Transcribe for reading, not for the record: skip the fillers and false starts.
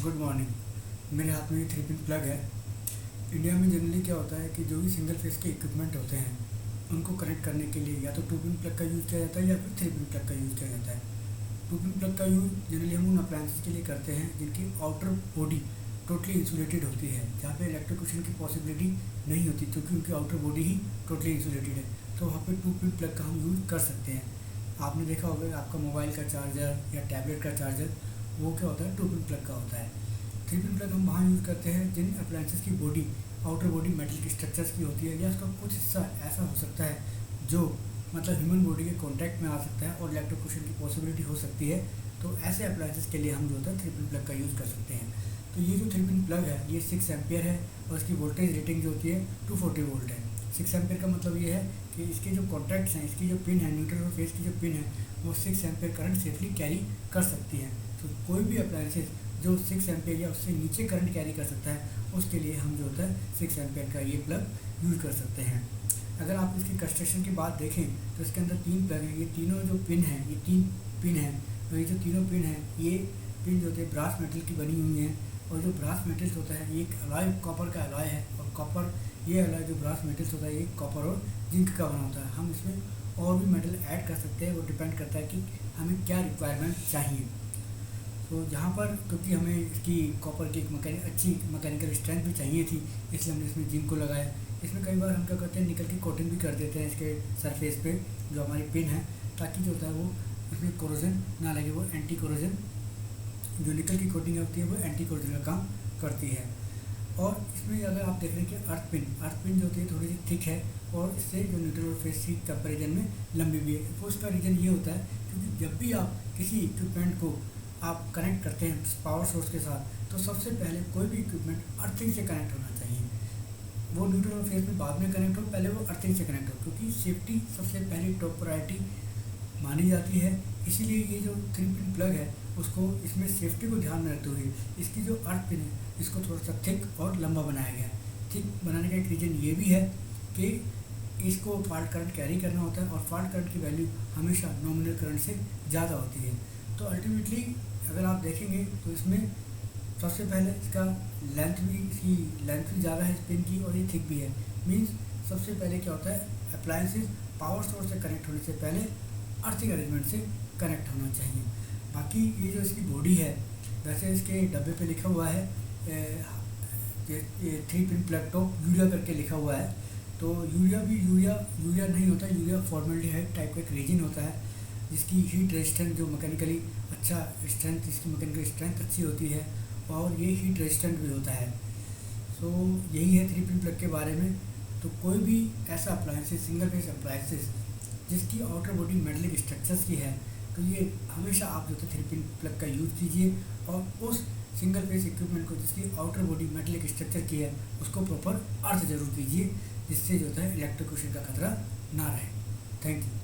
Good morning. मेरे हाथ में ये 3 पिन प्लग है। इंडिया में जनरली क्या होता है कि जो भी सिंगल फेस के इक्विपमेंट होते हैं उनको कनेक्ट करने के लिए या तो 2 पिन प्लग का यूज़ किया जाता है या फिर 3 पिन प्लग का यूज़ किया जाता है। 2 पिन प्लग का यूज़ जनरली हम उन अप्लायंसेस के लिए करते हैं जिनकी आउटर बॉडी टोटली इंसुलेटेड होती है, जहाँ पे इलेक्ट्रोक्यूशन की पॉसिबिलिटी नहीं होती क्योंकि उनकी आउटर बॉडी ही टोटली इंसुलेटेड है। तो वहाँ पे 2 पिन प्लग का हम यूज़ कर सकते हैं। आपने देखा होगा आपका मोबाइल का चार्जर या टैबलेट का चार्जर वो क्या होता है 2 पिन प्लग का होता है। 3 पिन प्लग हम वहाँ यूज़ करते हैं जिन अप्लायंसेस की बॉडी आउटर बॉडी मेटल की स्ट्रक्चर्स की होती है या उसका कुछ हिस्सा ऐसा हो सकता है जो मतलब ह्यूमन बॉडी के कांटेक्ट में आ सकता है और इलेक्ट्रोक्यूशन की पॉसिबिलिटी हो सकती है। तो ऐसे अप्लायंसेस के लिए हम जो होता है 3 पिन प्लग का यूज़ कर सकते हैं। तो ये जो 3 पिन प्लग है ये 6 एम्पियर है और इसकी वोल्टेज रेटिंग जो होती है 240 वोल्ट है। 6 एम्पियर का मतलब ये है कि इसके जो कॉन्टैक्ट्स हैं, इसकी जो पिन है, न्यूट्रल और फेस की जो पिन है वो 6 एम्पियर करंट सेफली कैरी कर सकती है। तो कोई भी अप्लायंसेस जो 6 एम्पियर या उससे नीचे करंट कैरी कर सकता है उसके लिए हम जो होता है 6 एम्पियर का ये प्लग यूज़ कर सकते हैं। अगर आप इसकी कंस्ट्रक्शन की बात देखें तो इसके अंदर 3 प्लग हैं। ये तीनों जो पिन हैं ये 3 पिन हैं। तो ये जो तीनों पिन हैं ये पिन जो होते हैं ब्रास मेटल की बनी हुई हैं और जो ब्रास मेटल्स होता है ये एक अलॉय कॉपर का अलॉय है और कॉपर ये अलॉय जो ब्रास मेटल्स होता है ये कॉपर और जिंक का बना होता है। हम इसमें और भी मेटल ऐड कर सकते हैं, वो डिपेंड करता है कि हमें क्या रिक्वायरमेंट चाहिए। तो यहाँ पर क्योंकि हमें इसकी कॉपर की एक अच्छी मैकेनिकल स्ट्रेंथ भी चाहिए थी इसलिए हमने इसमें जिंक को लगाया। इसमें कई बार हम क्या करते हैं निकल की कोटिंग भी कर देते हैं इसके सरफेस पे जो हमारी पिन है, ताकि जो होता है वो इसमें कोरोजन ना लगे। वो एंटी कोरोजन जो निकल की कोटिंग होती है वो एंटी कोरोजन का काम करती है। और इसमें अगर आप देख रहे हैं कि अर्थ पिन जो होती है थोड़ी सी थिक है और इससे जो न्यूट्रल और फेस की कंपेरिजन में लंबी भी है। तो उसका रीज़न ये होता है क्योंकि जब भी आप किसी इक्विपमेंट को आप कनेक्ट करते हैं पावर सोर्स के साथ तो सबसे पहले कोई भी इक्विपमेंट अर्थिंग से कनेक्ट होना चाहिए। वो न्यूट्रल और फेस में बाद में कनेक्ट हो, पहले वो अर्थिंग से कनेक्ट हो, क्योंकि सेफ्टी सबसे पहली टॉप प्रायोरिटी मानी जाती है। इसीलिए ये जो 3 पिन प्लग है उसको इसमें सेफ्टी को ध्यान में रखते हुए इसकी जो अर्थ पिन है इसको थोड़ा सा थिक और लंबा बनाया गया है। थिक बनाने का एक रीज़न ये भी है कि इसको फॉल्ट करंट कैरी करना होता है और फॉल्ट करंट की वैल्यू हमेशा नॉमिनल करंट से ज़्यादा होती है। तो अल्टीमेटली अगर आप देखेंगे तो इसमें सबसे पहले इसका इसकी लेंथ भी ज़्यादा है इस पिन की और ये थिक भी है। मीन्स सबसे पहले क्या होता है अप्लायंसेस पावर सोर्स से कनेक्ट होने से पहले अर्थिंग अरेंजमेंट से कनेक्ट होना चाहिए। बाकी ये जो इसकी बॉडी है वैसे इसके डब्बे पे लिखा हुआ है 3 पिन प्लग टॉप यूरिया करके लिखा हुआ है। तो यूरिया भी यूरिया नहीं होता, यूरिया फॉर्मेल्डिहाइड टाइप का एक रेजिन होता है जिसकी हीट रेजिस्टेंट जो मैकेनिकली अच्छा स्ट्रेंथ, इसकी मैकेनिकल स्ट्रेंथ अच्छी होती है और ये हीट रेजिस्टेंट भी होता है। सो यही है 3 पिन प्लग के बारे में। तो कोई भी ऐसा अप्लायंसेस सिंगल फेस अप्लायंसेस जिसकी आउटर बॉडी मेटलिक स्ट्रक्चर्स की है तो ये हमेशा आप जो है 3 पिन प्लग का यूज़ कीजिए और उस सिंगल फेस इक्विपमेंट को जिसकी आउटर बॉडी मेटलिक स्ट्रक्चर की है उसको प्रॉपर अर्थ जरूर कीजिए, जिससे जो है इलेक्ट्रोक्यूशन का खतरा ना रहे। Thank you.